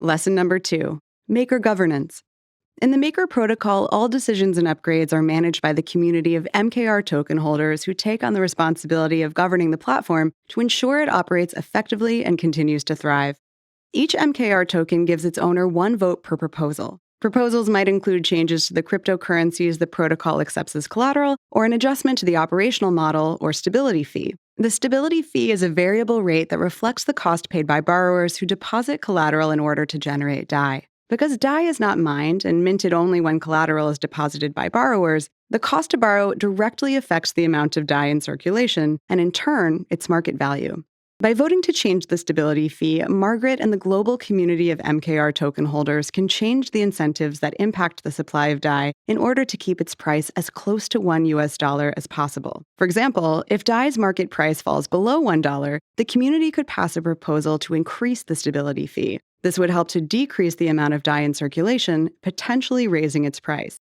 Lesson number 2, Maker governance. In the Maker protocol, all decisions and upgrades are managed by the community of MKR token holders who take on the responsibility of governing the platform to ensure it operates effectively and continues to thrive. Each MKR token gives its owner one vote per proposal. Proposals might include changes to the cryptocurrencies the protocol accepts as collateral, or an adjustment to the operational model or stability fee. The stability fee is a variable rate that reflects the cost paid by borrowers who deposit collateral in order to generate DAI. Because DAI is not mined and minted only when collateral is deposited by borrowers, the cost to borrow directly affects the amount of DAI in circulation and, in turn, its market value. By voting to change the stability fee, Margaret and the global community of MKR token holders can change the incentives that impact the supply of DAI in order to keep its price as close to $1 as possible. For example, if DAI's market price falls below $1, the community could pass a proposal to increase the stability fee. This would help to decrease the amount of DAI in circulation, potentially raising its price.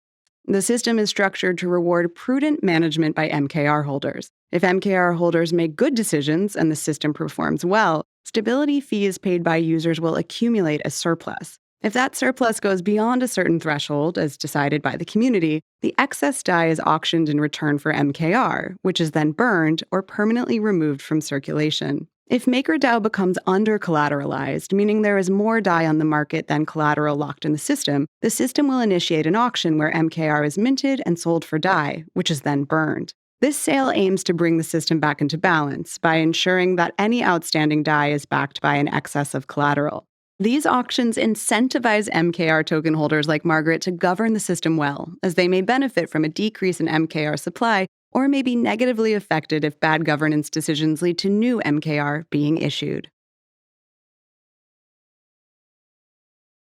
The system is structured to reward prudent management by MKR holders. If MKR holders make good decisions and the system performs well, stability fees paid by users will accumulate as surplus. If that surplus goes beyond a certain threshold, as decided by the community, the excess DAI is auctioned in return for MKR, which is then burned or permanently removed from circulation. If MakerDAO becomes under-collateralized, meaning there is more DAI on the market than collateral locked in the system will initiate an auction where MKR is minted and sold for DAI, which is then burned. This sale aims to bring the system back into balance by ensuring that any outstanding DAI is backed by an excess of collateral. These auctions incentivize MKR token holders like Margaret to govern the system well, as they may benefit from a decrease in MKR supply or may be negatively affected if bad governance decisions lead to new MKR being issued.